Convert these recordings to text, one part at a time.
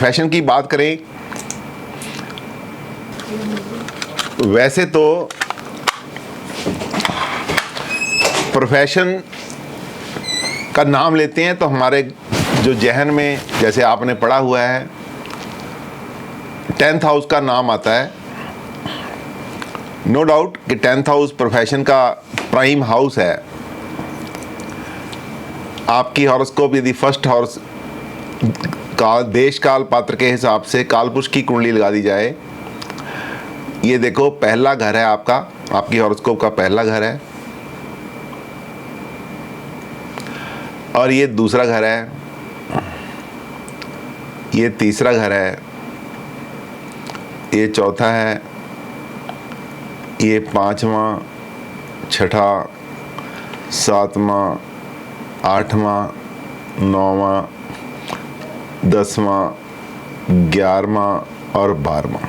Profession की बात करें, वैसे तो प्रोफेशन का नाम लेते हैं तो हमारे जो जहन में, जैसे आपने पढ़ा हुआ है, 10th हाउस का नाम आता है। नो डाउट कि 10th हाउस प्रोफेशन का प्राइम हाउस है। आपकी हॉरोस्कोप यदि फर्स्ट हाउस का देश काल पात्र के हिसाब से कालपुरुष की कुंडली लगा दी जाए, ये देखो पहला घर है आपका, आपकी हॉरोस्कोप का पहला घर है, और ये दूसरा घर है, ये तीसरा घर है, ये चौथा है, ये पांचवा, छठा, सातवां, आठवां, नौवां, 10वां, 11वां और 12वां।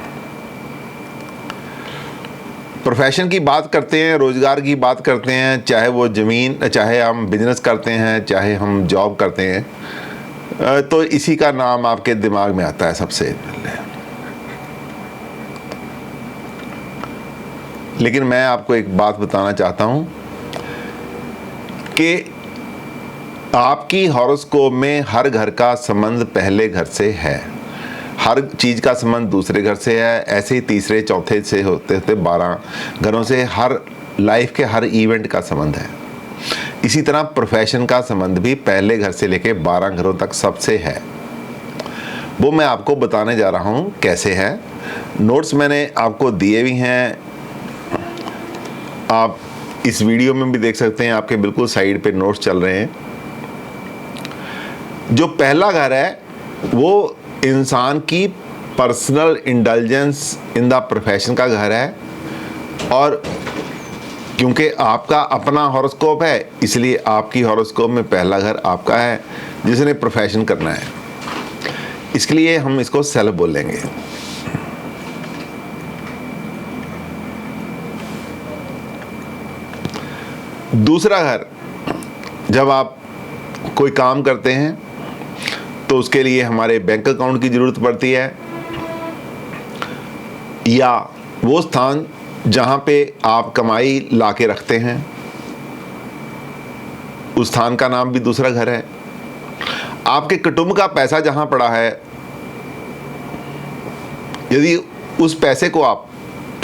प्रोफेशन की बात करते हैं, रोजगार की बात करते हैं, चाहे वो ज़मीन, चाहे हम बिजनेस करते हैं, चाहे हम जॉब करते हैं, तो इसी का नाम आपके दिमाग में आता है सबसे पहले। लेकिन मैं आपको एक बात बताना चाहता हूं कि आपकी हॉरोस्कोप में हर घर का संबंध पहले घर से है, हर चीज़ का संबंध दूसरे घर से है, ऐसे ही तीसरे चौथे से होते होते 12 घरों से हर लाइफ के हर इवेंट का संबंध है। इसी तरह प्रोफेशन का संबंध भी पहले घर से लेके 12 घरों तक सबसे है। वो मैं आपको बताने जा रहा हूँ कैसे है। नोट्स मैंने आपको दिए भी हैं, आप इस वीडियो में भी देख सकते हैं, आपके बिल्कुल साइड पे नोट्स चल रहे हैं। जो पहला घर है वो इंसान की personal indulgence in the profession का घर है, और क्योंकि आपका अपना हॉरोस्कोप है इसलिए आपकी हॉरोस्कोप में पहला घर आपका है जिसने प्रोफेशन करना है, इसलिए हम इसको सेल्फ बोलेंगे। दूसरा घर, जब आप कोई काम करते हैं तो उसके लिए हमारे बैंक अकाउंट की ज़रूरत पड़ती है, या वो स्थान जहाँ पे आप कमाई ला के रखते हैं उस स्थान का नाम भी दूसरा घर है। आपके कुटुंब का पैसा जहाँ पड़ा है, यदि उस पैसे को आप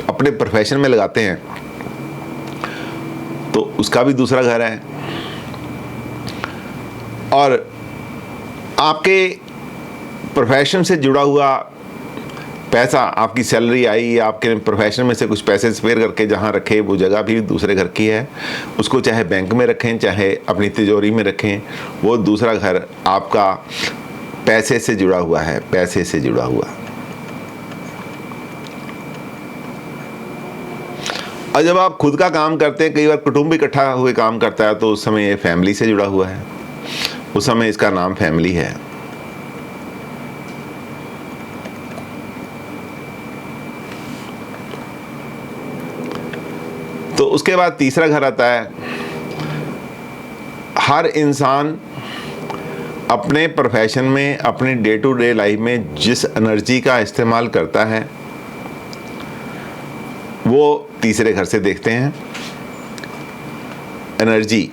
अपने प्रोफेशन में लगाते हैं तो उसका भी दूसरा घर है। और आपके प्रोफेशन से जुड़ा हुआ पैसा, आपकी सैलरी आई या आपके प्रोफेशन में से कुछ पैसे स्पेयर करके जहाँ रखे, वो जगह भी दूसरे घर की है। उसको चाहे बैंक में रखें चाहे अपनी तिजोरी में रखें, वो दूसरा घर आपका पैसे से जुड़ा हुआ है, पैसे से जुड़ा हुआ। और जब आप खुद का काम करते हैं, कई बार कुटुंब इकट्ठा हुए काम करता है, तो उस समय ये फैमिली से जुड़ा हुआ है, उस समय इसका नाम फैमिली है। तो उसके बाद तीसरा घर आता है। हर इंसान अपने प्रोफेशन में, अपने डे टू डे लाइफ में जिस एनर्जी का इस्तेमाल करता है वो तीसरे घर से देखते हैं। एनर्जी,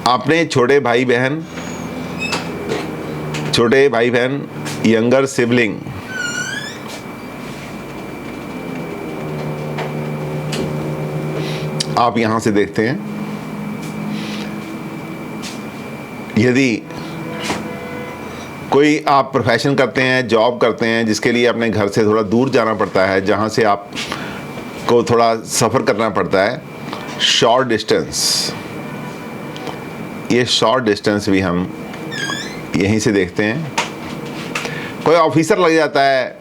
आपने छोटे भाई बहन, यंगर सिबलिंग, आप यहां से देखते हैं। यदि कोई आप प्रोफेशन करते हैं, जॉब करते हैं, जिसके लिए अपने घर से थोड़ा दूर जाना पड़ता है, जहाँ से आपको थोड़ा सफ़र करना पड़ता है, शॉर्ट डिस्टेंस, ये शॉर्ट डिस्टेंस भी हम यहीं से देखते हैं। कोई ऑफिसर लग जाता है,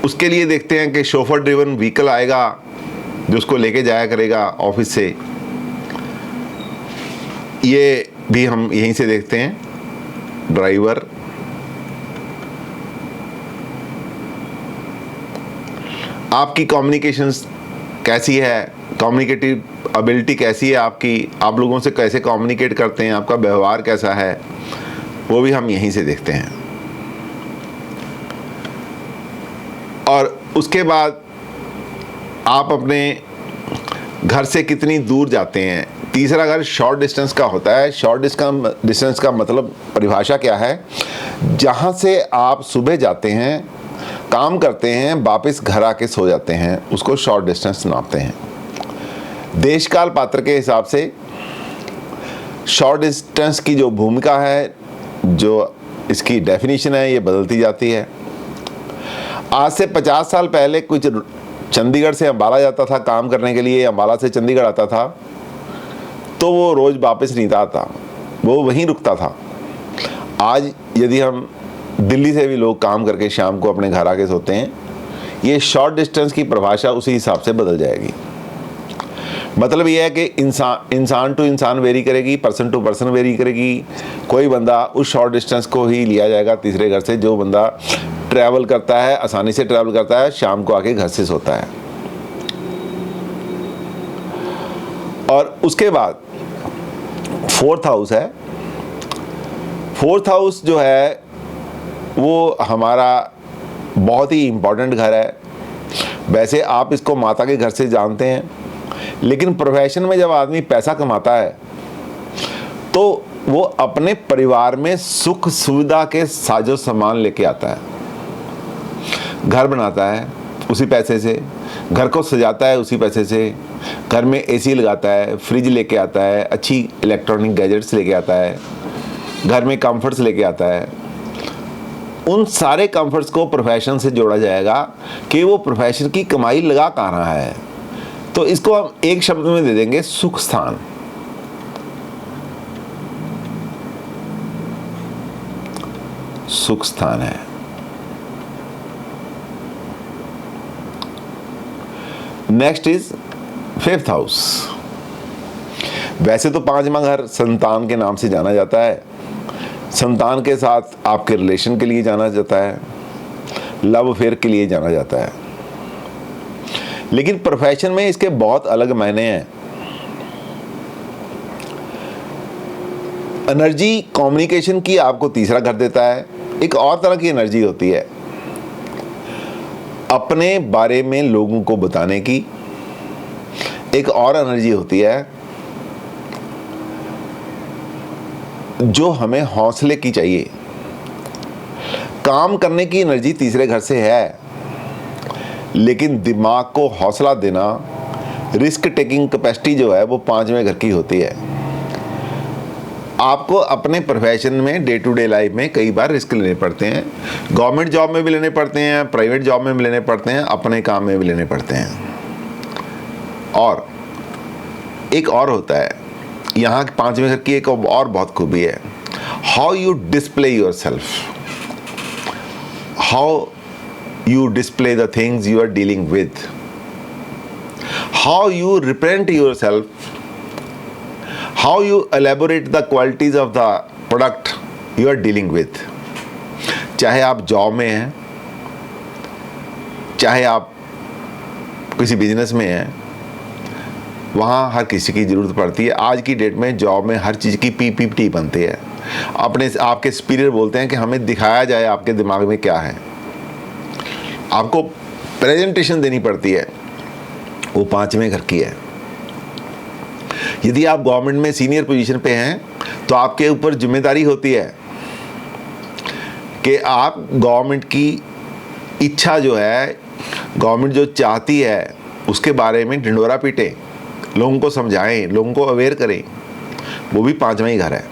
उसके लिए देखते हैं कि शोफर ड्रिवन व्हीकल आएगा जो उसको लेके जाया करेगा ऑफिस से, ये भी हम यहीं से देखते हैं। ड्राइवर, आपकी कम्युनिकेशंस कैसी है, कम्युनिकेटिव एबिलिटी कैसी है आपकी, आप लोगों से कैसे कम्युनिकेट करते हैं, आपका व्यवहार कैसा है, वो भी हम यहीं से देखते हैं। और उसके बाद आप अपने घर से कितनी दूर जाते हैं। तीसरा घर शॉर्ट डिस्टेंस का होता है। शॉर्ट डिस्टेंस का मतलब परिभाषा क्या है, जहाँ से आप सुबह जाते हैं, काम करते हैं, वापस घर आके सो जाते हैं, उसको शॉर्ट डिस्टेंस नापते हैं। देश काल पात्र के हिसाब से शॉर्ट डिस्टेंस की जो भूमिका है, जो इसकी डेफिनेशन है, ये बदलती जाती है। आज से 50 साल पहले कुछ चंडीगढ़ से अंबाला जाता था काम करने के लिए, अंबाला से चंडीगढ़ आता था, तो वो रोज़ वापस नहीं आता, वो वहीं रुकता था। आज यदि हम दिल्ली से भी लोग काम करके शाम को अपने घर आके सोते हैं, ये शॉर्ट डिस्टेंस की परिभाषा उसी हिसाब से बदल जाएगी। मतलब ये है कि इंसान टू इंसान वेरी करेगी, पर्सन टू पर्सन वेरी करेगी। कोई बंदा उस शॉर्ट डिस्टेंस को ही लिया जाएगा तीसरे घर से, जो बंदा ट्रैवल करता है, आसानी से ट्रैवल करता है, शाम को आके घर से सोता है। और उसके बाद फोर्थ हाउस है। फोर्थ हाउस जो है वो हमारा बहुत ही इम्पोर्टेंट घर है। वैसे आप इसको माता के घर से जानते हैं, लेकिन प्रोफेशन में जब आदमी पैसा कमाता है तो वो अपने परिवार में सुख सुविधा के साजो सामान लेके आता है। घर बनाता है उसी पैसे से, घर को सजाता है उसी पैसे से, घर में एसी लगाता है, फ्रिज लेके आता है, अच्छी इलेक्ट्रॉनिक गैजेट्स लेके आता है, घर में कंफर्ट्स लेके आता है। उन सारे कंफर्ट्स को प्रोफेशन से जोड़ा जाएगा कि वो प्रोफेशन की कमाई लगा कहाँ रहा है। तो इसको हम एक शब्द में दे देंगे, सुख स्थान। सुख स्थान है। Next is fifth house. वैसे तो पांचवा घर संतान के नाम से जाना जाता है। संतान के साथ आपके रिलेशन के लिए जाना जाता है, लव अफेयर के लिए जाना जाता है। लेकिन प्रोफेशन में इसके बहुत अलग मायने हैं। एनर्जी कम्युनिकेशन की आपको तीसरा घर देता है। एक और तरह की एनर्जी होती है अपने बारे में लोगों को बताने की। एक और एनर्जी होती है जो हमें हौसले की चाहिए। काम करने की एनर्जी तीसरे घर से है, लेकिन दिमाग को हौसला देना, रिस्क टेकिंग कैपेसिटी जो है वो पांचवें घर की होती है। आपको अपने प्रोफेशन में डे टू डे लाइफ में कई बार रिस्क लेने पड़ते हैं। गवर्नमेंट जॉब में भी लेने पड़ते हैं, प्राइवेट जॉब में भी लेने पड़ते हैं, अपने काम में भी लेने पड़ते हैं। और एक और होता है, यहाँ पांचवें घर की एक और बहुत खूबी है, how you display your self, how you display the things you are dealing with, how you represent yourself, how you elaborate the qualities of the product you are dealing with। चाहे आप जॉब में हैं, चाहे आप किसी business में हैं, वहाँ हर किसी की ज़रूरत पड़ती है। आज की डेट में जॉब में हर चीज़ की PPT बनती है। आपके सुपीरियर बोलते हैं कि हमें दिखाया जाए आपके दिमाग में क्या है, आपको प्रेजेंटेशन देनी पड़ती है, वो पांचवें घर की है। यदि आप गवर्नमेंट में सीनियर पोजीशन पे हैं तो आपके ऊपर जिम्मेदारी होती है कि आप गवर्नमेंट की इच्छा जो है, गवर्नमेंट जो चाहती है उसके बारे में ढिंढोरा पीटें, लोगों को समझाएं, लोगों को अवेयर करें। वो भी पांचवा ही घर है।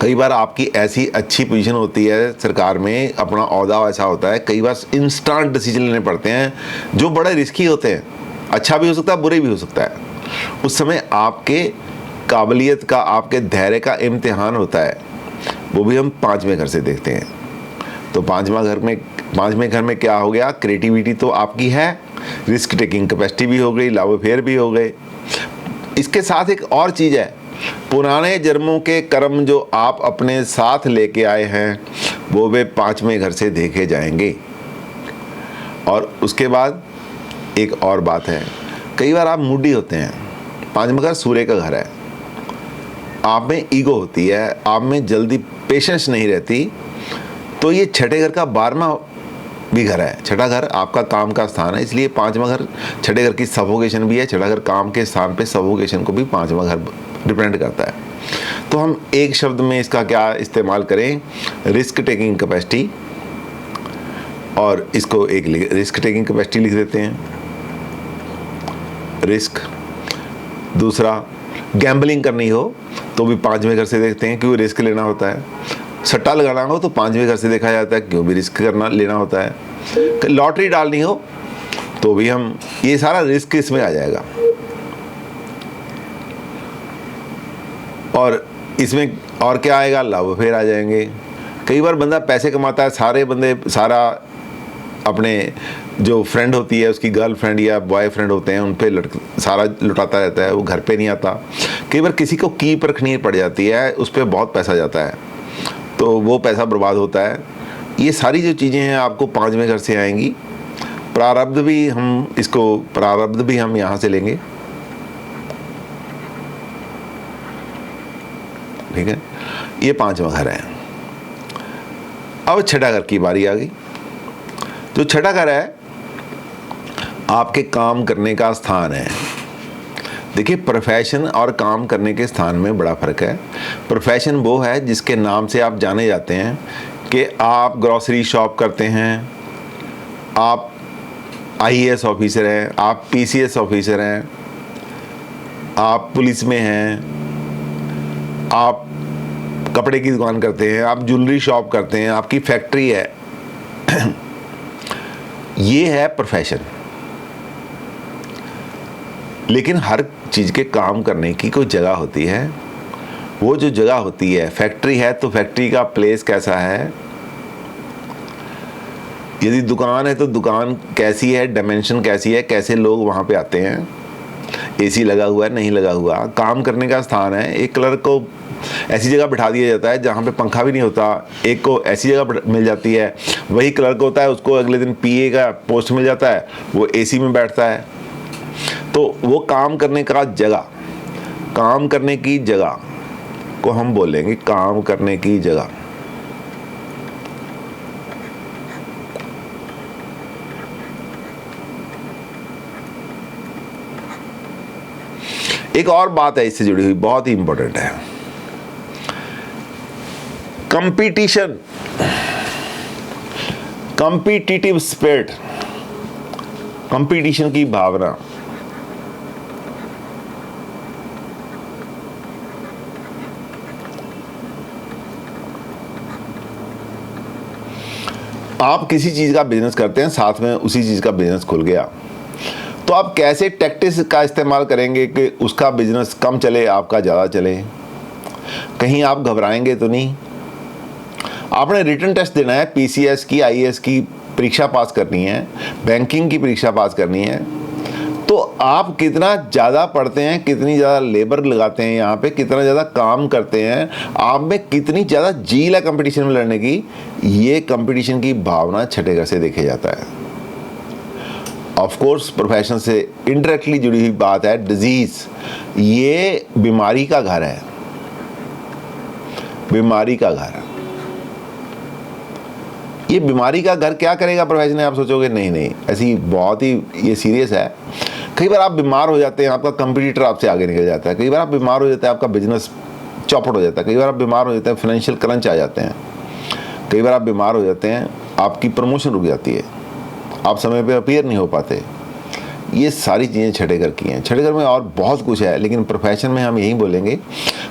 कई बार आपकी ऐसी अच्छी पोजीशन होती है सरकार में, अपना ओहदा ऐसा होता है, कई बार इंस्टेंट डिसीजन लेने पड़ते हैं जो बड़े रिस्की होते हैं। अच्छा भी हो सकता है, बुरे भी हो सकता है। उस समय आपके काबिलियत का, आपके धैर्य का इम्तिहान होता है। वो भी हम पांचवें घर से देखते हैं। तो पांचवें घर में क्या हो गया, क्रिएटिविटी तो आपकी है, रिस्क टेकिंग कैपेसिटी भी हो गई, लव अफेयर भी हो गए। इसके साथ एक और चीज़ है, पुराने जन्मों के कर्म जो आप अपने साथ लेके आए हैं वो वे पांचवें घर से देखे जाएंगे। और उसके बाद एक और बात है, कई बार आप मूडी होते हैं। पांचवा घर सूर्य का घर है। आप में ईगो होती है, आप में जल्दी पेशेंस नहीं रहती। तो ये छठे घर का 12वां भी घर है। छठा घर आपका काम का स्थान है, इसलिए पांचवा घर छठे घर की सफोकेशन भी है। छठा घर काम के स्थान पे सफोकेशन को भी पांचवा घर डिपेंड करता है। तो हम एक शब्द में इसका क्या इस्तेमाल करें, रिस्क टेकिंग कैपेसिटी, और इसको एक रिस्क टेकिंग कैपेसिटी लिख देते हैं, रिस्क। दूसरा, गैम्बलिंग करनी हो तो भी पांचवें घर से देखते हैं, क्यों रिस्क लेना होता है। सट्टा लगाना हो तो पांचवें घर से देखा जाता है, क्यों भी रिस्क करना लेना होता है। लॉटरी डालनी हो तो भी हम, ये सारा रिस्क इसमें आ जाएगा। और इसमें और क्या आएगा, लव अफेयर आ जाएंगे। कई बार बंदा पैसे कमाता है, सारा अपने जो फ्रेंड होती है उसकी गर्लफ्रेंड या बॉयफ्रेंड होते हैं उन पे सारा लुटाता रहता है, वो घर पे नहीं आता। कई बार किसी को कीप रखनी पड़ जाती है, उस पर बहुत पैसा जाता है, तो वो पैसा बर्बाद होता है। ये सारी जो चीज़ें हैं आपको पांचवें घर से आएंगी। प्रारब्ध भी हम यहाँ से लेंगे, ठीक है। ये पांचवा घर है। अब छठा घर की बारी आ गई। जो छठा घर है आपके काम करने का स्थान है। देखिए, प्रोफेशन और काम करने के स्थान में बड़ा फर्क है। प्रोफेशन वो है जिसके नाम से आप जाने जाते हैं कि आप ग्रॉसरी शॉप करते हैं, आप आईएएस ऑफिसर हैं, आप पीसीएस ऑफिसर हैं, आप पुलिस में हैं, आप कपड़े की दुकान करते हैं, आप ज्वेलरी शॉप करते हैं, आपकी फैक्ट्री है। ये है प्रोफेशन। लेकिन हर चीज़ के काम करने की कोई जगह होती है। वो जो जगह होती है, फैक्ट्री है तो फैक्ट्री का प्लेस कैसा है, यदि दुकान है तो दुकान कैसी है, डायमेंशन कैसी है, कैसे लोग वहाँ पे आते हैं, एसी लगा हुआ है नहीं लगा हुआ। काम करने का स्थान है। एक क्लर्क को ऐसी जगह बिठा दिया जाता है जहाँ पे पंखा भी नहीं होता, एक को ऐसी जगह मिल जाती है। वही क्लर्क होता है, उसको अगले दिन पीए का पोस्ट मिल जाता है, वो एसी में बैठता है। तो वो काम करने का जगह, काम करने की जगह को हम बोलेंगे काम करने की जगह। एक और बात है इससे जुड़ी हुई, बहुत ही इंपॉर्टेंट है, कंपटीशन, कॉम्पिटिटिव स्पिरिट, कंपटीशन की भावना। आप किसी चीज का बिजनेस करते हैं, साथ में उसी चीज का बिजनेस खुल गया, तो आप कैसे टैक्टिक्स का इस्तेमाल करेंगे कि उसका बिजनेस कम चले, आपका ज़्यादा चले। कहीं आप घबराएंगे तो नहीं। आपने रिटन टेस्ट देना है, पीसीएस की, आईएएस की परीक्षा पास करनी है, बैंकिंग की परीक्षा पास करनी है। तो आप कितना ज़्यादा पढ़ते हैं, कितनी ज़्यादा लेबर लगाते हैं यहाँ पे, कितना ज़्यादा काम करते हैं, आप में कितनी ज़्यादा जील है कंपटीशन में लड़ने की, ये कंपटीशन की भावना छठे घर से देखे जाता है। ऑफ कोर्स प्रोफेशन से इनडायरेक्टली जुड़ी हुई बात है डिजीज। ये बीमारी का घर है, बीमारी का घर। ये बीमारी का घर क्या करेगा प्रोफेशन है, आप सोचोगे नहीं, ऐसी बहुत ही ये सीरियस है। कई बार आप बीमार हो जाते हैं, आपका कंपटीटर आपसे आगे निकल जाता है। कई बार आप बीमार हो जाते हैं, आपका बिजनेस चौपट हो जाता है। कई बार आप बीमार हो जाते हैं, फाइनेंशियल क्रंच आ जाते हैं। कई बार आप बीमार हो जाते हैं, आपकी प्रमोशन रुक जाती है, आप समय पे अपीयर नहीं हो पाते। ये सारी चीज़ें छठे घर की हैं। छठे घर में और बहुत कुछ है, लेकिन प्रोफेशन में हम यही बोलेंगे,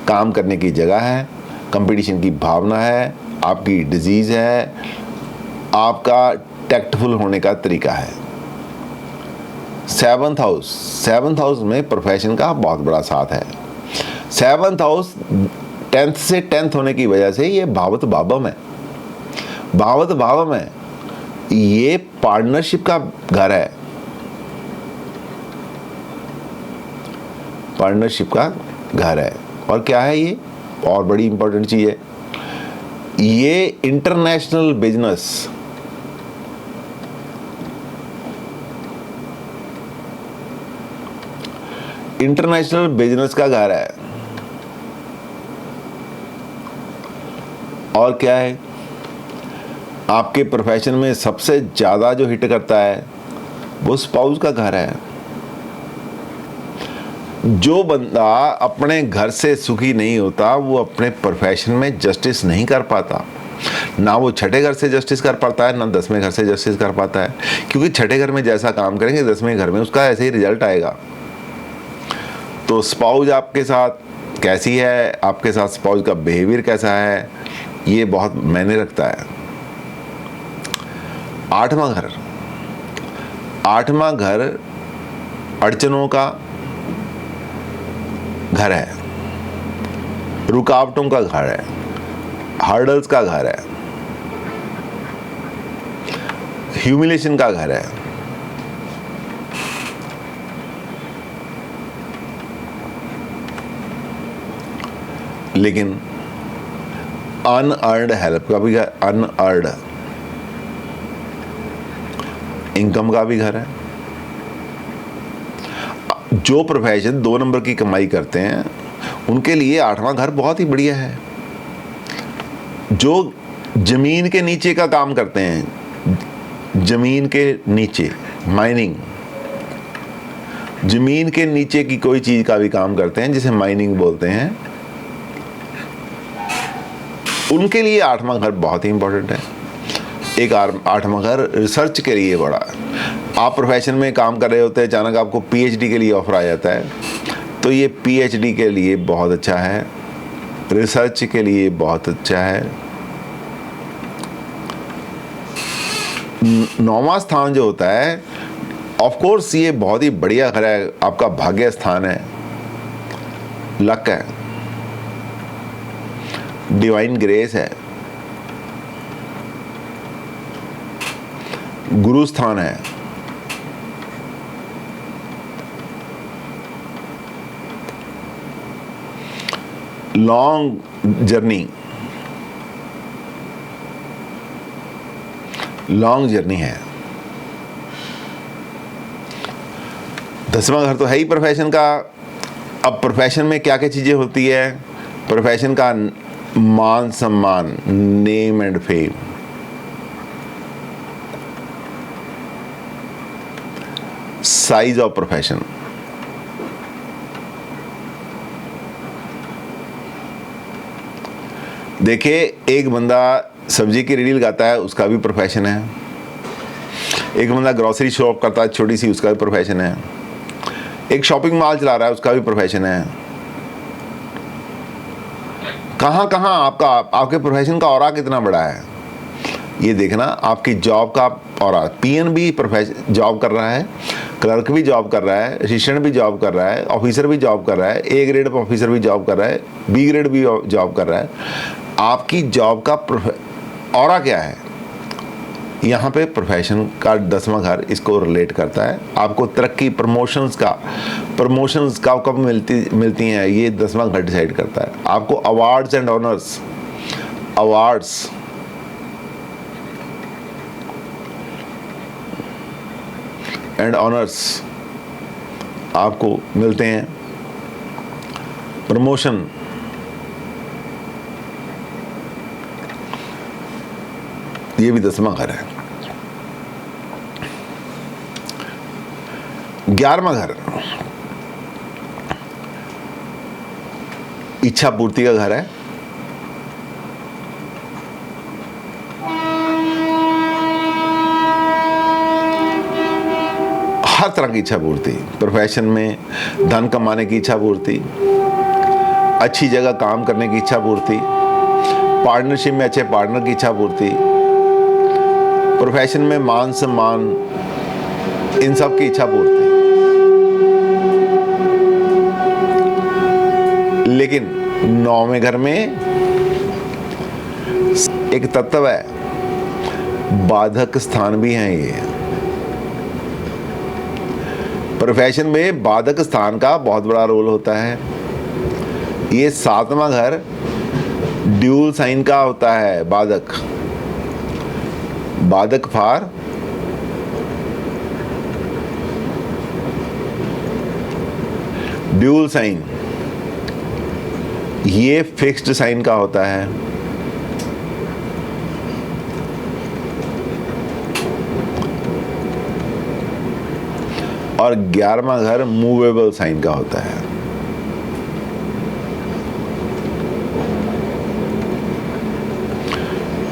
काम करने की जगह है, कंपटीशन की भावना है, आपकी डिजीज़ है, आपका टैक्टफुल होने का तरीका है। सेवंथ हाउस में प्रोफेशन का बहुत बड़ा साथ है। सेवंथ हाउस 10th से 10th होने की वजह से ये भावत भावम है। भावत भावम है, ये पार्टनरशिप का घर है, पार्टनरशिप का घर है। और क्या है ये, और बड़ी इंपॉर्टेंट चीज है, ये इंटरनेशनल बिजनेस, इंटरनेशनल बिजनेस का घर है। और क्या है, आपके प्रोफेशन में सबसे ज़्यादा जो हिट करता है वो स्पाउस का घर है। जो बंदा अपने घर से सुखी नहीं होता वो अपने प्रोफेशन में जस्टिस नहीं कर पाता। ना वो छठे घर से जस्टिस कर पाता है, ना 10वें घर से जस्टिस कर पाता है, क्योंकि छठे घर में जैसा काम करेंगे 10वें घर में उसका ऐसे ही रिजल्ट आएगा। तो स्पाउस आपके साथ कैसी है, आपके साथ स्पाउस का बिहेवियर कैसा है, ये बहुत मायने रखता है। 8वां घर, 8वां घर अड़चनों का घर है, रुकावटों का घर है, हर्डल्स का घर है, ह्यूमिलेशन का घर है। लेकिन अनअर्न्ड हेल्प का भी घर, अनअर्न्ड इनकम का भी घर है। जो प्रोफेशन 2 नंबर की कमाई करते हैं उनके लिए 8वां घर बहुत ही बढ़िया है। जो जमीन के नीचे का काम करते हैं, जमीन के नीचे, माइनिंग, जमीन के नीचे की कोई चीज का भी काम करते हैं जिसे माइनिंग बोलते हैं, उनके लिए 8वां घर बहुत ही इंपॉर्टेंट है। एक 8वां घर रिसर्च के लिए बड़ा है। आप प्रोफेशन में काम कर रहे होते हैं, अचानक आपको पीएचडी के लिए ऑफर आ जाता है, तो ये पीएचडी के लिए बहुत अच्छा है, रिसर्च के लिए बहुत अच्छा है। 9वां स्थान जो होता है, ऑफ कोर्स ये बहुत ही बढ़िया घर है, आपका भाग्य स्थान है, लक है, डिवाइन ग्रेस है, गुरु स्थान है। लॉन्ग जर्नी है। 10वां घर तो है ही प्रोफेशन का। अब प्रोफेशन में क्या क्या चीजें होती है, प्रोफेशन का मान सम्मान, name and fame, size of profession, देखिए एक बंदा सब्जी की रेडी लगाता है, उसका भी प्रोफेशन है। एक बंदा ग्रोसरी शॉप करता है छोटी सी, उसका भी प्रोफेशन है। एक शॉपिंग मॉल चला रहा है, उसका भी प्रोफेशन है। कहाँ कहाँ आपके प्रोफेशन का ऑरा कितना बड़ा है ये देखना। आपकी जॉब का ऑरा, पीएन भी प्रोफेशन जॉब कर रहा है, क्लर्क भी जॉब कर रहा है, असिस्टेंट भी जॉब कर रहा है, ऑफिसर भी जॉब कर रहा है, ए ग्रेड ऑफिसर भी जॉब कर रहा है, बी ग्रेड भी जॉब कर रहा है। आपकी जॉब का ऑरा क्या है, यहाँ पे प्रोफेशन का 10वां घर इसको रिलेट करता है। आपको तरक्की, प्रमोशंस का कब मिलती हैं, ये 10वां घर डिसाइड करता है। आपको awards and honours, awards and honours आपको मिलते हैं। प्रमोशन, ये भी 10वां घर है। 11वां घर इच्छा पूर्ति का घर है। हर तरह की इच्छा पूर्ति, प्रोफेशन में धन कमाने की इच्छा पूर्ति, अच्छी जगह काम करने की इच्छा पूर्ति, पार्टनरशिप में अच्छे पार्टनर की इच्छा पूर्ति, प्रोफेशन में मान सम्मान, इन सब की इच्छा पूर्ति। लेकिन 9वें घर में एक तत्व है, बाधक स्थान भी हैं। ये प्रोफेशन में बाधक स्थान का बहुत बड़ा रोल होता है। ये 7वां घर ड्यूल साइन का होता है, बाधक फॉर ड्यूल साइन ये फिक्स्ड साइन का होता है, और 11वां घर मूवेबल साइन का होता है।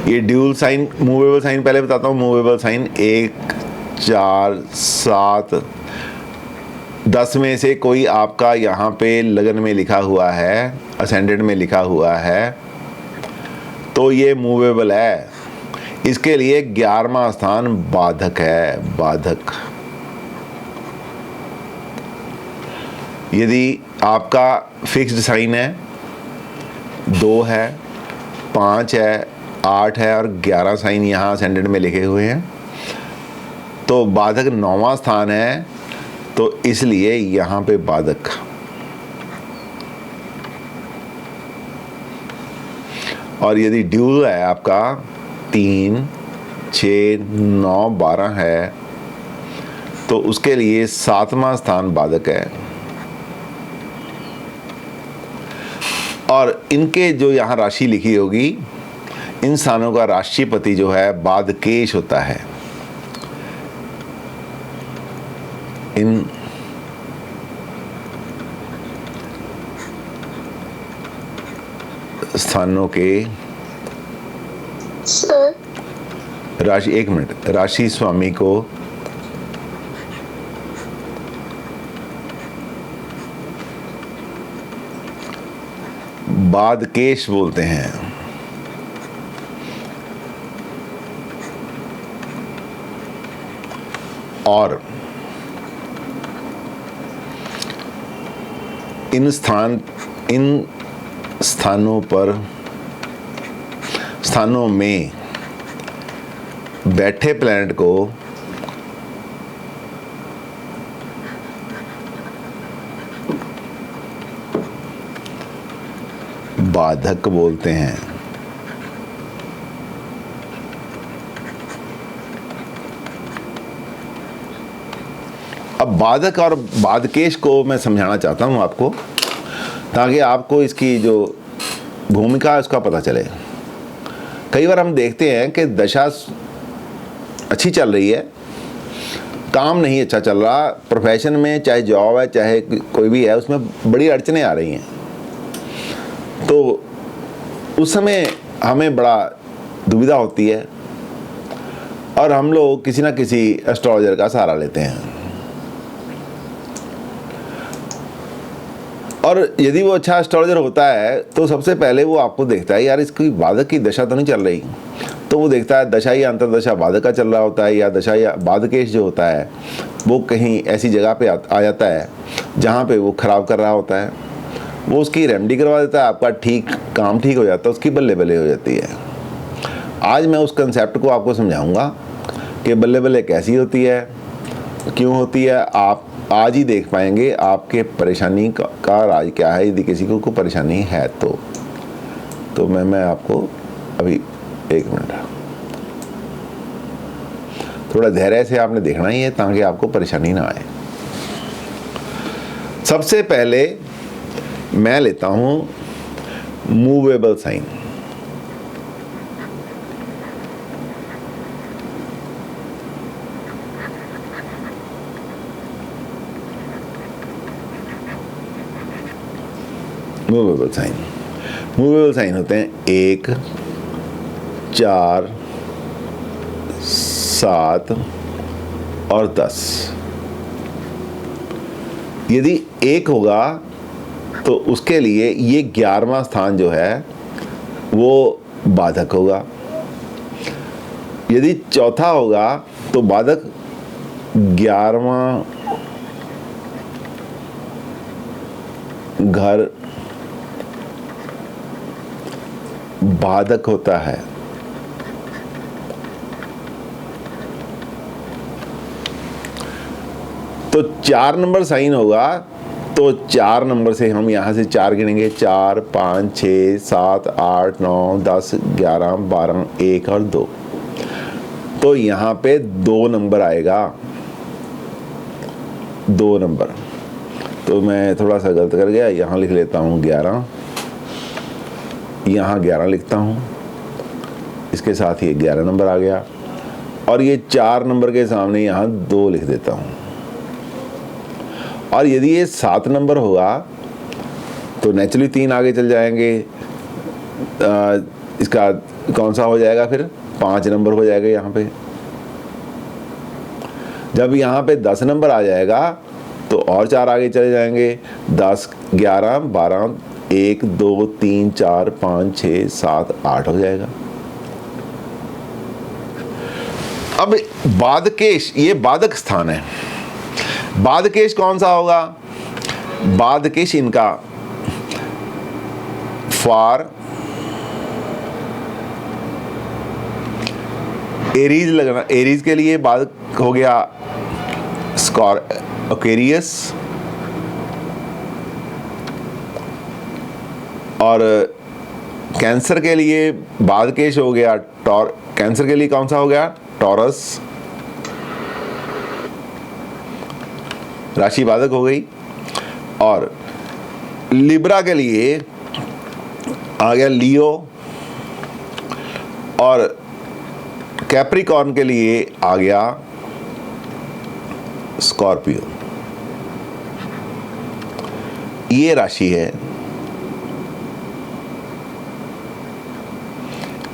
ये ड्यूल साइन, मूवेबल साइन पहले बताता हूँ। मूवेबल साइन 1, 4, 7, 10 में से कोई आपका यहाँ पे लगन में लिखा हुआ है, असेंडेंट में लिखा हुआ है, तो ये मूवेबल है। इसके लिए 11वां स्थान बाधक है, बाधक। यदि आपका फिक्स्ड साइन है, 2 है, 5 है, 8 है और 11 साइन यहाँ असेंडेंट में लिखे हुए हैं, तो बाधक 9वां स्थान है, तो इसलिए यहाँ पे बाधक। और यदि ड्यूल है आपका 3, 6, 9, 12 है, तो उसके लिए 7वां स्थान बाधक है। और इनके जो यहाँ राशि लिखी होगी, इन स्थानों का राशिपति जो है बाधकेश होता है। इन स्थानों के राशि, 1 मिनट, राशि स्वामी को बाधकेश बोलते हैं। और इन स्थानों में बैठे प्लैनेट को बाधक बोलते हैं। अब बाधक और बाधकेश को मैं समझाना चाहता हूं आपको, ताकि आपको इसकी जो भूमिका है उसका पता चले। कई बार हम देखते हैं कि दशा अच्छी चल रही है, काम नहीं अच्छा चल रहा, प्रोफेशन में चाहे जॉब है चाहे कोई भी है, उसमें बड़ी अड़चनें आ रही हैं, तो उस समय हमें बड़ा दुविधा होती है और हम लोग किसी ना किसी एस्ट्रोलॉजर का सहारा लेते हैं। और यदि वो अच्छा एस्ट्रोलॉजर होता है तो सबसे पहले वो आपको देखता है, यार इसकी बाधक की दशा तो नहीं चल रही, तो वो देखता है दशा या अंतरदशा बाधक का चल रहा होता है, या दशा या बाधकेश जो होता है वो कहीं ऐसी जगह पे आ जाता है जहाँ पे वो खराब कर रहा होता है, वो उसकी रेमेडी करवा देता है, आपका काम ठीक हो जाता है, उसकी बल्ले बल्ले हो जाती है। आज मैं उस कंसेप्ट को आपको समझाऊंगा कि बल्ले बल्ले कैसी होती है, क्यों होती है। आप आज ही देख पाएंगे आपके परेशानी का राज क्या है, यदि किसी को परेशानी है तो मैं आपको अभी 1 मिनट, थोड़ा धैर्य से आपने देखना ही है ताकि आपको परेशानी ना आए। सबसे पहले मैं लेता हूं मूवेबल साइन। मूवेबल साइन होते हैं 1, 4, 7 और 10। यदि 1 होगा तो उसके लिए ये 11वां स्थान जो है वो बाधक होगा। यदि चौथा होगा तो बाधक 11वां घर बाधक होता है। तो 4 नंबर साइन होगा तो 4 नंबर से हम यहां से 4 गिनेंगे, 4, 5, 6, 7, 8, 9, 10, 11, 12, 1 और 2। तो यहां पे 2 नंबर आएगा, 2 नंबर। तो मैं थोड़ा सा गलत कर गया, यहाँ लिख लेता हूँ 11, यहाँ 11 लिखता हूँ, इसके साथ ये 11 नंबर आ गया, और ये 4 नंबर के सामने यहाँ 2 लिख देता हूँ। और यदि ये 7 नंबर होगा तो नेचुरली 3 आगे चल जाएंगे, इसका कौन सा हो जाएगा फिर, 5 नंबर हो जाएगा यहाँ पे। जब यहाँ पे 10 नंबर आ जाएगा तो और 4 आगे चले जाएंगे, 10, 11, 12, 1, 2, 3, 4, 5, 6, 7, 8 हो जाएगा। अब बादकेश, ये बादक स्थान है। बादकेश कौन सा होगा, बादकेश इनका फॉर एरीज लगना, एरीज के लिए बादक हो गया एक्वेरियस, और कैंसर के लिए बादकेश हो गया कैंसर के लिए कौन सा हो गया, टॉरस, राशि बादक हो गई। और लिब्रा के लिए आ गया लियो, और कैप्रिकॉर्न के लिए आ गया स्कॉर्पियो। ये राशि है।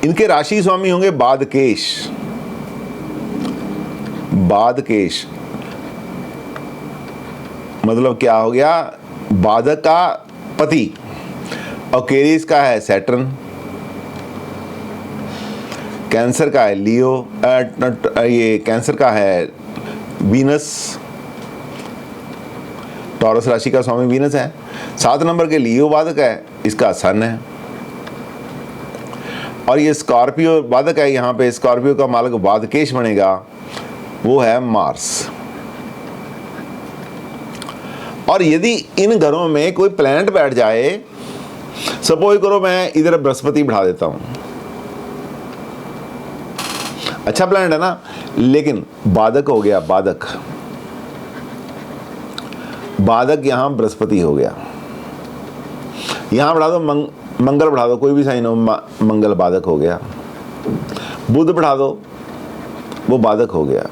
इनके राशि स्वामी होंगे बादकेश। बादकेश मतलब क्या हो गया, बादक का पति। एक्वेरियस का है सैटर्न, कैंसर का है लियो, ये कैंसर का है वीनस, टॉरस राशि का स्वामी वीनस है। 7 नंबर के लियो बादक है, इसका सन है। और ये स्कॉर्पियो बादक है, यहाँ पे स्कॉर्पियो का मालक बादकेश बनेगा, वो है मार्स। और यदि इन घरों में कोई प्लैनेट बैठ जाए, सपोज करो मैं इधर बृहस्पति बढ़ा देता हूं, अच्छा प्लैनेट है ना, लेकिन बादक हो गया, बादक बादक यहां बृहस्पति हो गया, यहां बढ़ा दो मंगल बढ़ा दो, कोई भी साइन हो, मंगल बादक हो गया, बुध बढ़ा दो, वो बादक हो गया।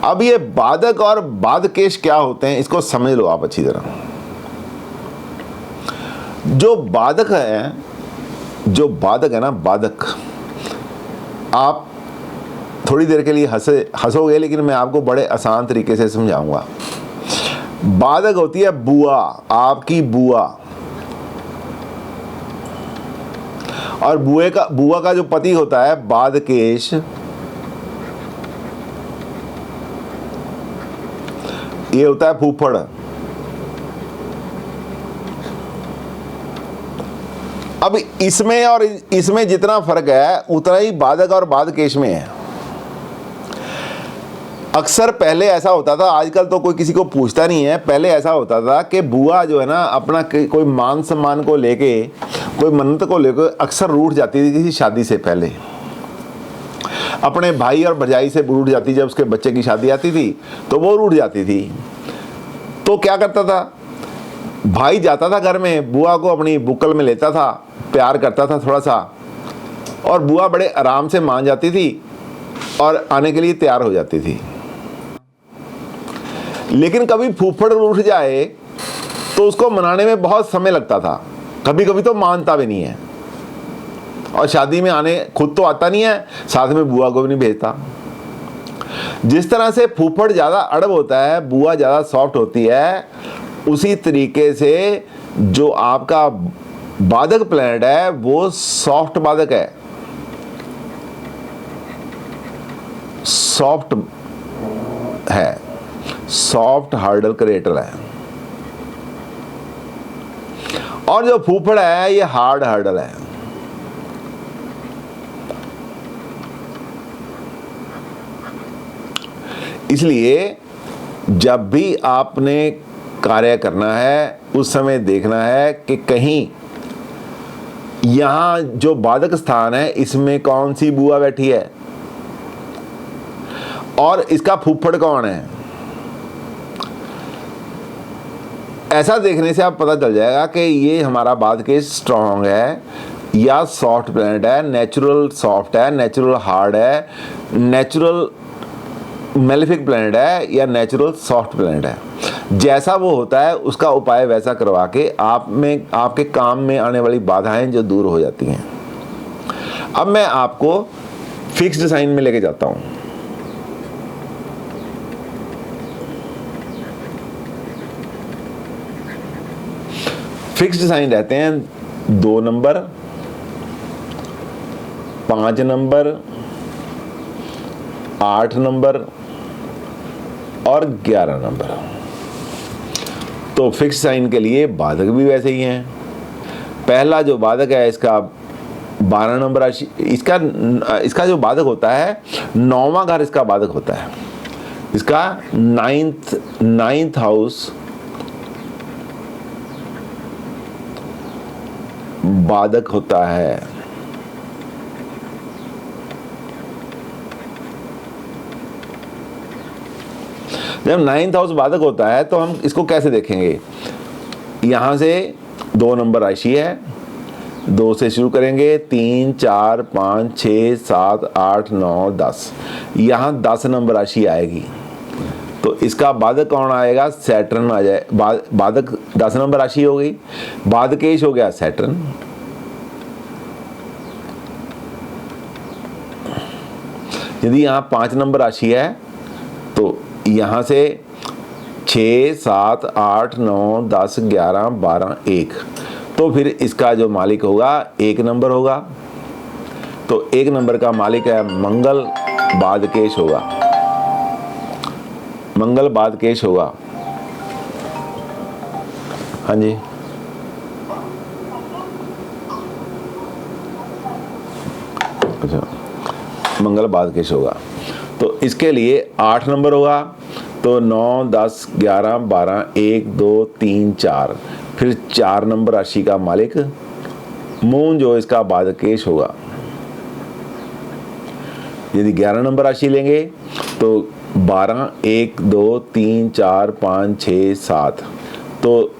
अब ये बादक और बादकेश क्या होते हैं, इसको समझ लो आप अच्छी तरह। जो बादक है ना, बादक, आप थोड़ी देर के लिए हंसोगे, लेकिन मैं आपको बड़े आसान तरीके से समझाऊंगा। बादक होती है बुआ, आपकी बुआ, और बुआ का जो पति होता है बादकेश, ये होता है फूफड़। अब इसमें और इसमें जितना फर्क है उतना ही बादक और बादकेश में है। अक्सर पहले ऐसा होता था, आजकल तो कोई किसी को पूछता नहीं है, पहले ऐसा होता था कि बुआ जो है ना अपना कोई मान सम्मान को लेके, कोई मन्नत को लेके अक्सर रूठ जाती थी किसी शादी से पहले, अपने भाई और भरजाई से रूठ जाती। जब उसके बच्चे की शादी आती थी तो वो रूठ जाती थी। तो क्या करता था, भाई जाता था घर में, बुआ को अपनी बुक्कल में लेता था, प्यार करता था थोड़ा सा, और बुआ बड़े आराम से मान जाती थी और आने के लिए तैयार हो जाती थी। लेकिन कभी फूफड़ रूठ जाए तो उसको मनाने में बहुत समय लगता था, कभी कभी तो मानता भी नहीं है, और शादी में आने खुद तो आता नहीं है, साथ में बुआ को भी नहीं भेजता। जिस तरह से फूफड़ ज़्यादा अड़ब होता है, बुआ ज़्यादा सॉफ्ट होती है, उसी तरीके से जो आपका बादक प्लैनेट है वो सॉफ्ट बादक है, सॉफ्ट है, सॉफ्ट हार्डल क्रिएटर है। और जो फूफड़ है ये हार्ड हार्डल है। इसलिए जब भी आपने कार्य करना है उस समय देखना है कि कहीं यहां जो बादक स्थान है इसमें कौन सी बुआ बैठी है और इसका फूफड़ कौन है। ऐसा देखने से आप पता चल जाएगा कि ये हमारा बाद केस स्ट्रॉन्ग है या सॉफ्ट प्लैनेट है, नेचुरल सॉफ्ट है, नेचुरल हार्ड है, नेचुरल मेलेफिक प्लैनेट है या नेचुरल सॉफ्ट प्लैनेट है। जैसा वो होता है उसका उपाय वैसा करवा के आप में आपके काम में आने वाली बाधाएं जो दूर हो जाती हैं। अब मैं आपको फिक्स्ड साइन में लेके जाता हूं। फिक्स्ड साइन रहते हैं 2 नंबर, 5 नंबर, 8 नंबर और 11 नंबर। तो फिक्स्ड साइन के लिए बाधक भी वैसे ही हैं। पहला जो बाधक है इसका 12 नंबर राशि, इसका जो बाधक होता है 9वां घर इसका बाधक होता है। इसका नाइन्थ हाउस बाधक होता है। जब 9th हाउस बाधक होता है तो हम इसको कैसे देखेंगे? यहां से 2 नंबर राशि है, 2 से शुरू करेंगे, 3, 4, 5, 6, 7, 8, 9, 10। यहां 10 नंबर राशि आएगी तो इसका बाधक कौन आएगा? सैटर्न आ जाए। बाधक 10 नंबर राशि हो गई, बाधकेश हो गया सैटर्न। यदि यहाँ 5 नंबर राशि है तो यहाँ से 6, 7, 8, 9, 10, 11, 12, 1, तो फिर इसका जो मालिक होगा 1 नंबर होगा। तो 1 नंबर का मालिक है मंगल, बाधकेश होगा, मंगल बाधकेश होगा। हाँ जी, अच्छा, मंगल बाधकेश होगा। तो इसके लिए 8 नंबर होगा। तो 9, 10, 11, 12, 1, 2, 3, 4, फिर 4 नंबर राशि का मालिक मून जो इसका बाधकेश होगा। यदि 11 नंबर राशि लेंगे तो 12, 1, 2, 3, 4, 5, 6, 7, तो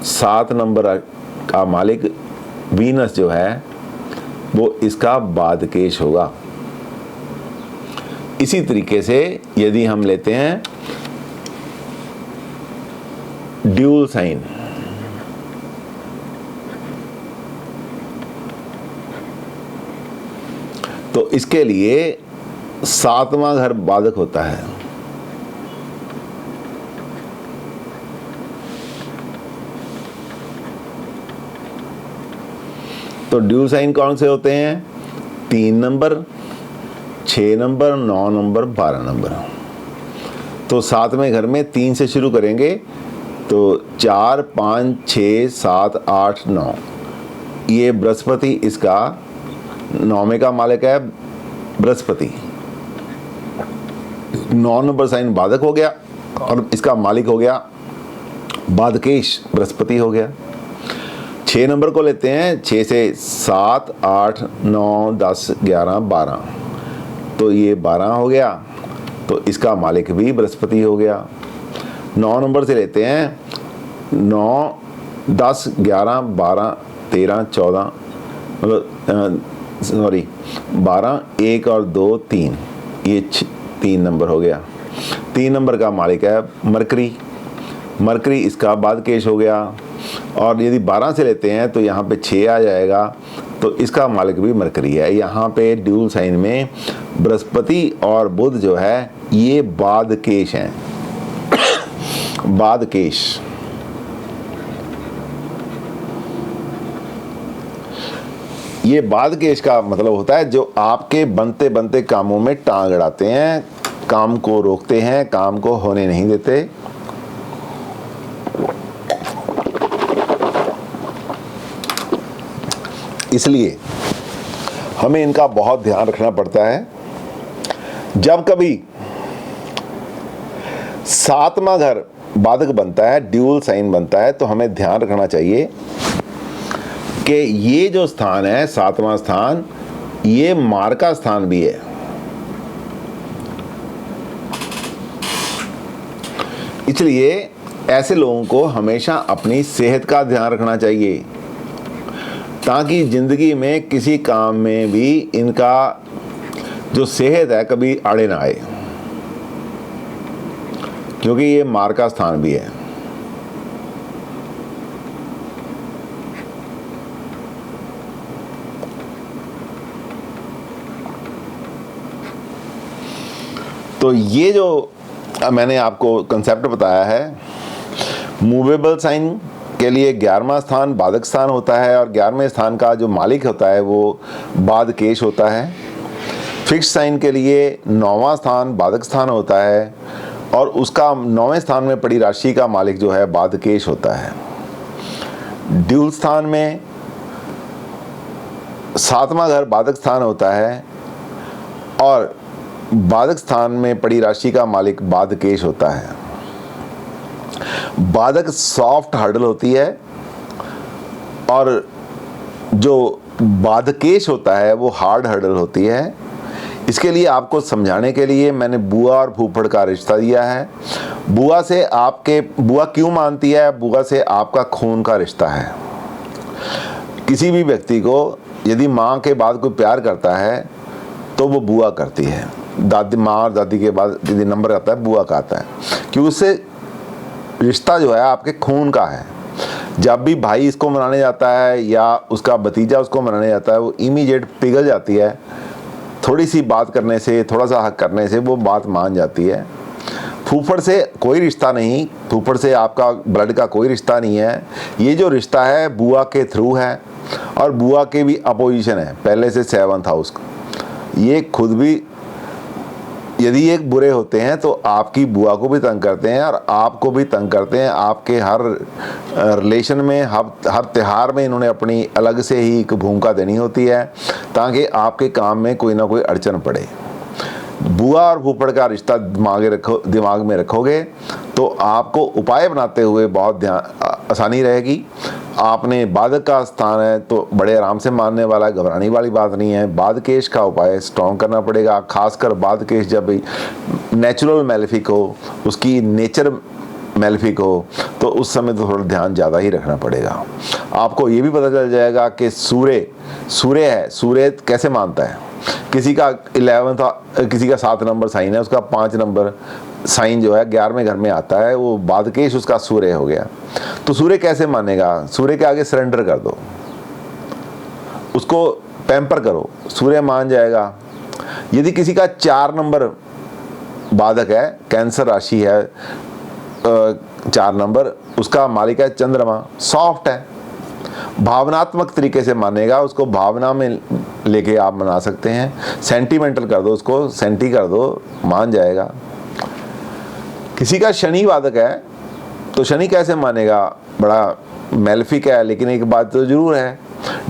7 नंबर का मालिक वीनस जो है वो इसका बाधकेश होगा। इसी तरीके से यदि हम लेते हैं ड्यूल साइन, तो इसके लिए 7वां घर बाधक होता है। तो ड्यूल साइन कौन से होते हैं? 3 नंबर, 6 नंबर, 9 नंबर, 12 नंबर। तो 7वें घर में 3 से शुरू करेंगे तो 4, 5, 6, 7, 8, 9, ये बृहस्पति इसका 9वें का मालिक है बृहस्पति। 9 नंबर साइन बाधक हो गया और इसका मालिक हो गया बाधकेश बृहस्पति हो गया। 6 नंबर को लेते हैं, 6 से 7, 8, 9, 10, 11, 12, तो ये 12 हो गया। तो इसका मालिक भी बृहस्पति हो गया। 9 नंबर से लेते हैं, 9, 10, 11, 12, 13, 14, मतलब सॉरी 12, 1 और 2, 3, ये 3 नंबर हो गया। 3 नंबर का मालिक है मरकरी, मरकरी इसका बाधकेश हो गया। और यदि 12 से लेते हैं तो यहाँ पे 6 आ जाएगा, तो इसका मालिक भी मरकरी है। यहाँ पे ड्यूल साइन में बृहस्पति और बुध जो है ये बाधकेश हैं, बाधकेश। ये बाधकेश का मतलब होता है जो आपके बनते बनते कामों में टांग अड़ाते हैं, काम को रोकते हैं, काम को होने नहीं देते। इसलिए हमें इनका बहुत ध्यान रखना पड़ता है। जब कभी 7वां घर बाधक बनता है, ड्यूल साइन बनता है, तो हमें ध्यान रखना चाहिए कि ये जो स्थान है 7वां स्थान, ये मार का स्थान भी है। इसलिए ऐसे लोगों को हमेशा अपनी सेहत का ध्यान रखना चाहिए, ताकि ज़िंदगी में किसी काम में भी इनका जो सेहत है कभी आड़े ना आए, क्योंकि ये मार का स्थान भी है। तो ये जो मैंने आपको कंसेप्ट बताया है, मूवेबल साइन के लिए 11वां स्थान बाधक स्थान होता है, और 11वें स्थान का जो मालिक होता है वो बाधकेश होता है। फिक्स साइन के लिए 9वां स्थान बाधक स्थान होता है, और उसका 9वें स्थान में पड़ी राशि का मालिक जो है बाधकेश होता है। ड्यूल स्थान में 7वां घर बाधक स्थान होता है, और बाधक स्थान में पड़ी राशि का मालिक बाधकेश होता है। बाधक सॉफ्ट हर्डल होती है, और जो बाधकेश होता है वो हार्ड हर्डल होती है। इसके लिए आपको समझाने के लिए मैंने बुआ और फूफड़ का रिश्ता दिया है। बुआ से बुआ क्यों मानती है? बुआ से आपका खून का रिश्ता है। किसी भी व्यक्ति को यदि माँ के बाद कोई प्यार करता है तो वो बुआ करती है। दादी, माँ और दादी के बाद यदि नंबर आता है बुआ का आता है, क्योंकि उससे रिश्ता जो है आपके खून का है। जब भी भाई इसको मनाने जाता है या उसका भतीजा उसको मनाने जाता है, वो इमीडिएट पिघल जाती है। थोड़ी सी बात करने से, थोड़ा सा हक करने से वो बात मान जाती है। फूफड़ से कोई रिश्ता नहीं, फूफड़ से आपका ब्लड का कोई रिश्ता नहीं है। ये जो रिश्ता है बुआ के थ्रू है, और बुआ के भी अपोजिशन है पहले से 7th हाउस। ये खुद भी यदि एक बुरे होते हैं तो आपकी बुआ को भी तंग करते हैं और आपको भी तंग करते हैं। आपके हर रिलेशन में, हर त्यौहार में इन्होंने अपनी अलग से ही एक भूमिका देनी होती है, ताकि आपके काम में कोई ना कोई अड़चन पड़े। बुआ और फूफड़ का रिश्ता दिमाग में रखोगे तो आपको उपाय बनाते हुए बहुत आसानी रहेगी। आपने बाधक का स्थान है तो बड़े आराम से मानने वाला, घबराने वाली बात नहीं है। बाधकेश का उपाय स्ट्रॉन्ग करना पड़ेगा, खासकर बाधकेश जब नेचुरल मैलेफिक हो, उसकी नेचर मैलेफिक हो, तो उस समय तो थोड़ा ध्यान ज़्यादा ही रखना पड़ेगा। आपको ये भी पता चल जाएगा कि सूर्य है, सूर्य कैसे मानता है। किसी का 7 नंबर साइन है, उसका 5 नंबर साइन जो है 11वें घर में आता है, वो बाधकेश उसका सूर्य हो गया। तो सूर्य कैसे मानेगा? सूर्य के आगे सरेंडर कर दो, उसको पैम्पर करो, सूर्य मान जाएगा। यदि किसी का 4 नंबर बाधक है, कैंसर राशि है 4 नंबर, उसका मालिक है चंद्रमा, सॉफ्ट है, भावनात्मक तरीके से मानेगा, उसको भावना में लेके आप मना सकते हैं। सेंटिमेंटल कर दो, उसको सेंटी कर दो, मान जाएगा। किसी का शनि बाधक है तो शनि कैसे मानेगा? बड़ा मैलेफिक है, लेकिन एक बात तो जरूर है,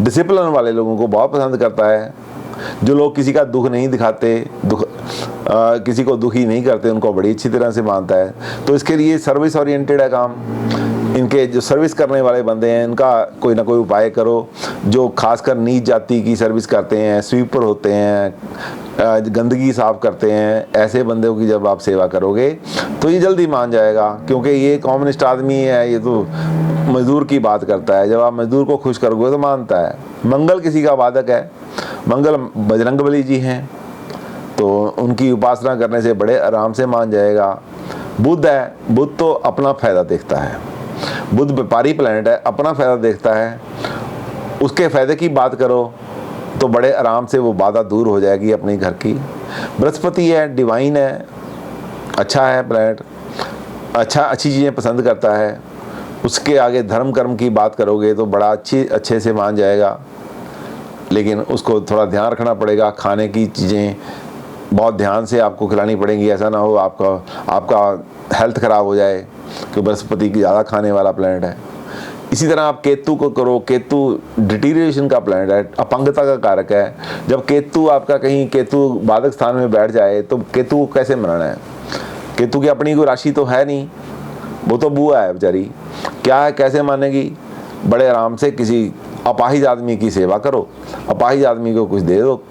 डिसिप्लिन वाले लोगों को बहुत पसंद करता है। जो लोग किसी का दुख नहीं दिखाते, किसी को दुखी नहीं करते, उनको बड़ी अच्छी तरह से मानता है। तो इसके लिए सर्विस ओरिएंटेड है काम। इनके जो सर्विस करने वाले बंदे हैं, इनका कोई ना कोई उपाय करो। जो खासकर नीच जाति की सर्विस करते हैं, स्वीपर होते हैं, गंदगी साफ करते हैं, ऐसे बंदों की जब आप सेवा करोगे तो ये जल्दी मान जाएगा, क्योंकि ये कम्युनिस्ट आदमी है, ये तो मजदूर की बात करता है। जब आप मजदूर को खुश करोगे तो मानता है। मंगल किसी का बाधक है, मंगल बजरंगबली जी हैं, तो उनकी उपासना करने से बड़े आराम से मान जाएगा। बुध है, बुध तो अपना फायदा देखता है, बुध व्यापारी प्लैनेट है, अपना फायदा देखता है। उसके फायदे की बात करो तो बड़े आराम से वो बाधा दूर हो जाएगी अपने घर की। बृहस्पति है, डिवाइन है, अच्छा है प्लैनेट, अच्छी चीज़ें पसंद करता है। उसके आगे धर्म कर्म की बात करोगे तो बड़ा अच्छे से मान जाएगा, लेकिन उसको थोड़ा ध्यान रखना पड़ेगा। खाने की चीज़ें बहुत ध्यान से आपको खिलानी पड़ेंगी, ऐसा ना हो आपका हेल्थ ख़राब हो जाए, क्योंकि बृहस्पति की ज़्यादा खाने वाला प्लैनेट है। इसी तरह आप केतु को करो, केतु डिटीरिएशन का प्लैनेट है, अपंगता का कारक है। जब केतु आपका कहीं केतु बाधक स्थान में बैठ जाए तो केतु को कैसे मनाना है? केतु की अपनी कोई राशि तो है नहीं, वो तो बुआ है बेचारी, क्या है, कैसे मानेगी? बड़े आराम से किसी अपाहिज आदमी की सेवा करो, अपाहिज आदमी को कुछ दे दो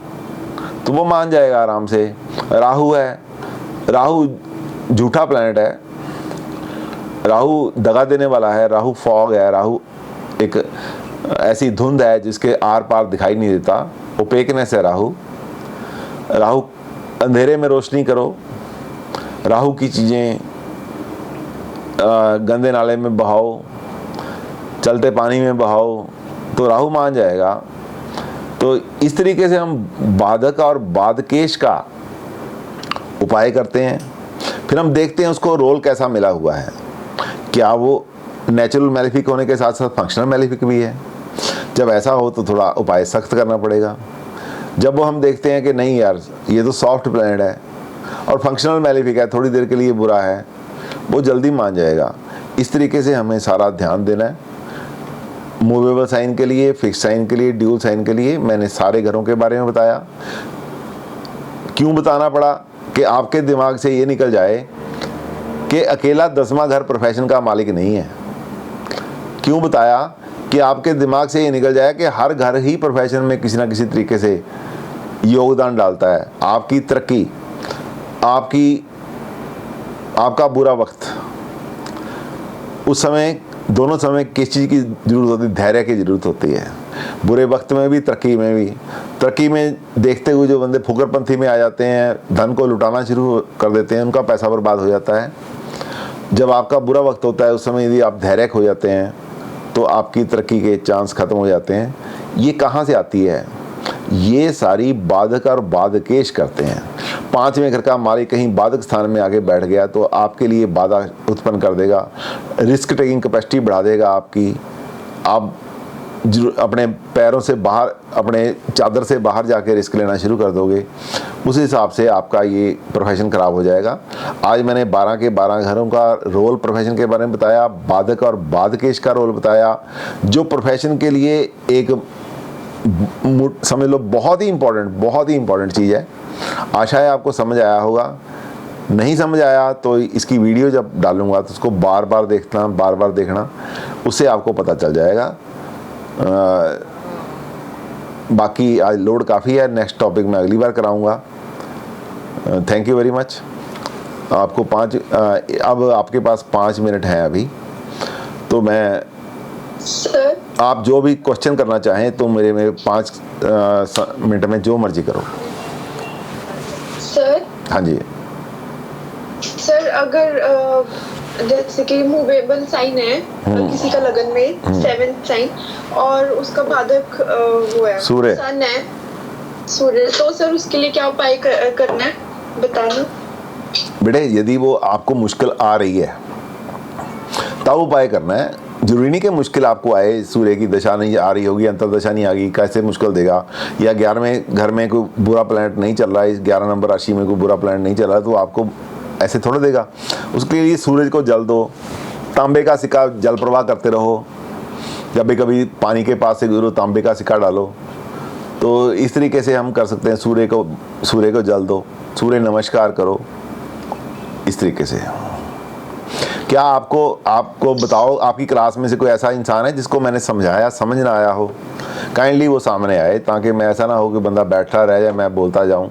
तो वो मान जाएगा आराम से। राहु है, राहु झूठा प्लैनेट है, राहु दगा देने वाला है, राहु फॉग है, राहु एक ऐसी धुंध है जिसके आर पार दिखाई नहीं देता, ओपेकनेस है राहु। राहु अंधेरे में रोशनी करो, राहु की चीज़ें गंदे नाले में बहाओ, चलते पानी में बहाओ, तो राहु मान जाएगा। तो इस तरीके से हम बाधक और बाधकेश का उपाय करते हैं। फिर हम देखते हैं उसको रोल कैसा मिला हुआ है, क्या वो नेचुरल मैलेफिक होने के साथ साथ फंक्शनल मैलेफिक भी है। जब ऐसा हो तो थोड़ा उपाय सख्त करना पड़ेगा। जब वो हम देखते हैं कि नहीं यार ये तो सॉफ्ट प्लैनेट है और फंक्शनल मैलेफिक है, थोड़ी देर के लिए बुरा है, वो जल्दी मान जाएगा। इस तरीके से हमें सारा ध्यान देना है। मूवेबल साइन के लिए, फिक्स साइन के लिए, ड्यूल साइन के लिए मैंने सारे घरों के बारे में बताया। क्यों बताना पड़ा कि आपके दिमाग से ये निकल जाए कि अकेला 10वां घर प्रोफेशन का मालिक नहीं है। क्यों बताया कि आपके दिमाग से ये निकल जाए कि हर घर ही प्रोफेशन में किसी ना किसी तरीके से योगदान डालता है। आपकी तरक्की, आपका बुरा वक्त, उस समय दोनों समय किस चीज़ की ज़रूरत होती है? धैर्य की ज़रूरत होती है। बुरे वक्त में भी, तरक्की में भी। तरक्की में देखते हुए जो बंदे फुकरपंथी में आ जाते हैं, धन को लुटाना शुरू कर देते हैं, उनका पैसा बर्बाद हो जाता है। जब आपका बुरा वक्त होता है उस समय यदि आप धैर्य हो जाते हैं तो आपकी तरक्की के चांस खत्म हो जाते हैं। ये कहाँ से आती है? ये सारी बाधक और बाधकेश करते हैं। 5वें घर का मालिक कहीं बाधक स्थान में आके बैठ गया तो आपके लिए बाधा उत्पन्न कर देगा, रिस्क टेकिंग कैपेसिटी बढ़ा देगा आपकी। आप अपने पैरों से बाहर, अपने चादर से बाहर जाके रिस्क लेना शुरू कर दोगे। उस हिसाब से आपका ये प्रोफेशन खराब हो जाएगा। आज मैंने 12 के 12 घरों का रोल प्रोफेशन के बारे में बताया, बाधक और बाधकेश का रोल बताया, जो प्रोफेशन के लिए एक समझ लो बहुत ही इम्पोर्टेंट चीज़ है। आशा है आपको समझ आया होगा। नहीं समझ आया तो इसकी वीडियो जब डालूंगा तो उसको बार बार देखना, उससे आपको पता चल जाएगा। बाकी आज लोड काफ़ी है, नेक्स्ट टॉपिक मैं अगली बार कराऊंगा। Thank you very much. आपको अब आपके पास 5 मिनट हैं अभी, तो मैं सर, आप जो भी क्वेश्चन करना चाहें तो मेरे में 5 मिनट में जो मर्जी करो। सर। हाँ जी सर, अगर जैसे कि मूवेबल साइन है किसी का लगन में 7th साइन और उसका बाधक वो है सूर्य, सन है, सूर्य, तो सर उसके लिए क्या उपाय करना है बताना। बेटे यदि वो आपको मुश्किल आ रही है तब उपाय करना है। जरूरी नहीं कि मुश्किल आपको आए, सूर्य की दशा नहीं आ रही होगी, अंतर्दशा नहीं आ गई, कैसे मुश्किल देगा, या 11वें घर में कोई बुरा प्लैनेट नहीं चल रहा है, इस 11 नंबर राशि में कोई बुरा प्लैनेट नहीं चल रहा है तो आपको ऐसे थोड़ा देगा। उसके लिए सूरज को जल दो, तांबे का सिक्का जल प्रवाह करते रहो, जब भी कभी पानी के पास से गुजरो तांबे का सिक्का डालो। तो इस तरीके से हम कर सकते हैं। सूर्य को जल दो, सूर्य नमस्कार करो, इस तरीके से। क्या आपको बताओ, आपकी क्लास में से कोई ऐसा इंसान है जिसको मैंने समझाया समझ ना आया हो? काइंडली वो सामने आए, ताकि मैं ऐसा ना हो कि बंदा बैठा रह जाए मैं बोलता जाऊं।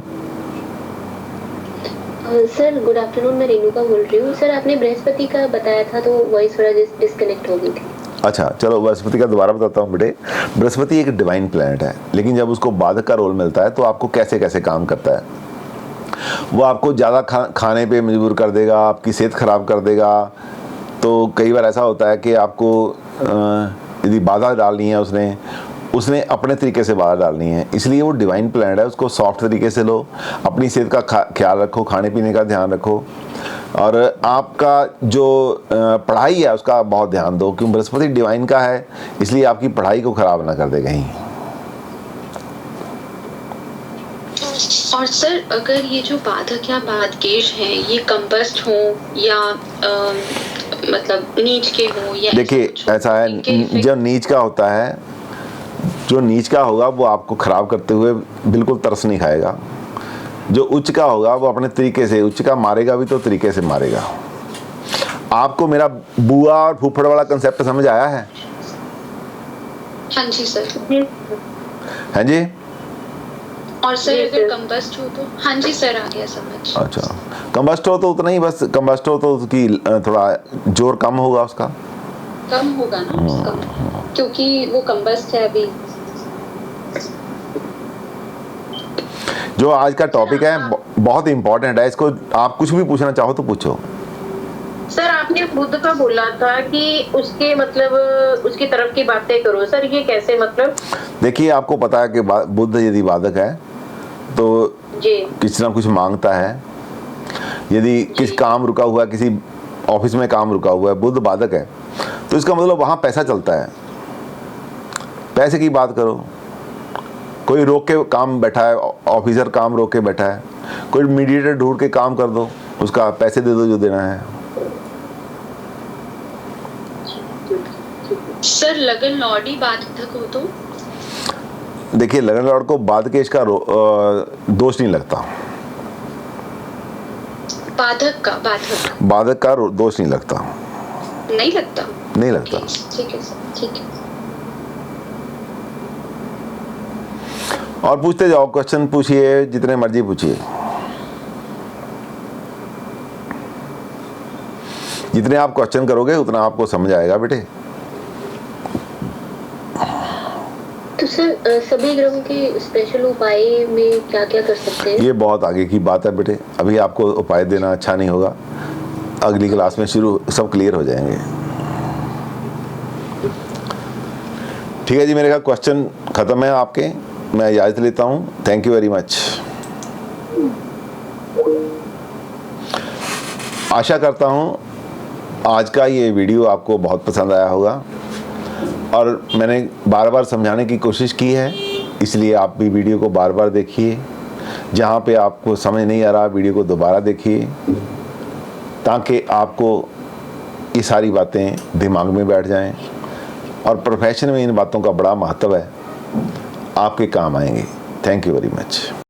सर गुड आफ्टरनून, मैं रेणुका बोल रही हूँ। सर आपने बृहस्पति का बताया था तो वॉइस थोड़ा डिस्कनेक्ट हो गई थी। अच्छा चलो, बृहस्पति का दोबारा बताता हूँ बेटे। बृहस्पति एक डिवाइन प्लैनेट है, लेकिन जब उसको बाधक का रोल मिलता है तो आपको कैसे कैसे काम करता है। वो आपको ज़्यादा खाने पे मजबूर कर देगा, आपकी सेहत ख़राब कर देगा। तो कई बार ऐसा होता है कि आपको यदि बाधा डालनी है, उसने अपने तरीके से बाधा डालनी है, इसलिए वो डिवाइन प्लैनेट है। उसको सॉफ्ट तरीके से लो, अपनी सेहत का ख्याल रखो, खाने पीने का ध्यान रखो, और आपका जो पढ़ाई है उसका बहुत ध्यान दो, क्योंकि बृहस्पति डिवाइन का है, इसलिए आपकी पढ़ाई को ख़राब ना कर दे कहीं। और सर अगर ये जो बाधक या बाधकेश हैं ये कंपस्ट हो या मतलब नीच के हो या देखिए ऐसा है, जब नीच का होता है, जो नीच का होगा वो आपको खराब करते हुए बिल्कुल तरस नहीं खाएगा। जो उच्च का होगा वो अपने तरीके से, उच्च का मारेगा भी तो तरीके से मारेगा। आपको मेरा बुआ और फूफड़ वाला कंसेप्ट समझ आया है? हाँ जी सर। हाँ जी। और सर जी, अगर सर। कंबस्ट हो तो, हाँ जी सर आ गया समझ। अच्छा, कंबस्ट हो तो उतना ही, बस कंबस्ट हो तो उसकी थोड़ा जोर कम होगा उसका। कम होगा ना उसका, क्योंकि वो कंबस्ट है अभी। जो आज का टॉपिक है बहुत इंपॉर्टेंट है, इसको आप कुछ भी पूछना चाहो तो पूछो। सर आपने बुद्ध का बोला था कि उसके मतलब उसकी तरफ की बातें करो, सर ये कैसे मतलब? देखिए, आपको पता है कि बुद्ध यदि बाधक है तो जी किसी ना कुछ मांगता है। यदि किस काम रुका हुआ है, किसी ऑफिस में काम रुका हुआ है, बुद्ध बाधक है, तो इसका मतलब वहाँ पैसा चलता है। पैसे की बात करो, कोई रोक के काम बैठा है, ऑफिसर काम रोक के बैठा है, कोई मीडिएटर ढूंढ के काम कर दो, उसका पैसे दे दो जो देना है। सर लगन लॉर्ड ही बाधक हो तो? देखिए, लगन लॉर्ड को बाधकेश का दोष नहीं लगता, बाधक का दोष नहीं लगता, नहीं लगता, नहीं लगता। ठीक है सर, ठीक है। और पूछते जाओ, क्वेश्चन पूछिए, जितने मर्जी पूछिए, जितने आप क्वेश्चन करोगे उतना आपको समझ आएगा बेटे। तो सर सभी ग्रहों के स्पेशल उपाय में क्या क्या कर सकते हैं? ये बहुत आगे की बात है बेटे, अभी आपको उपाय देना अच्छा नहीं होगा, अगली क्लास में शुरू सब क्लियर हो जाएंगे। ठीक है जी, मेरे का क्वेश्चन खत्म है आपके, मैं इजाज़त लेता हूँ। Thank you very much. आशा करता हूँ आज का ये वीडियो आपको बहुत पसंद आया होगा, और मैंने बार बार समझाने की कोशिश की है, इसलिए आप भी वीडियो को बार बार देखिए। जहाँ पे आपको समझ नहीं आ रहा, वीडियो को दोबारा देखिए, ताकि आपको ये सारी बातें दिमाग में बैठ जाएं, और प्रोफेशन में इन बातों का बड़ा महत्व है, आपके काम आएंगे। Thank you very much.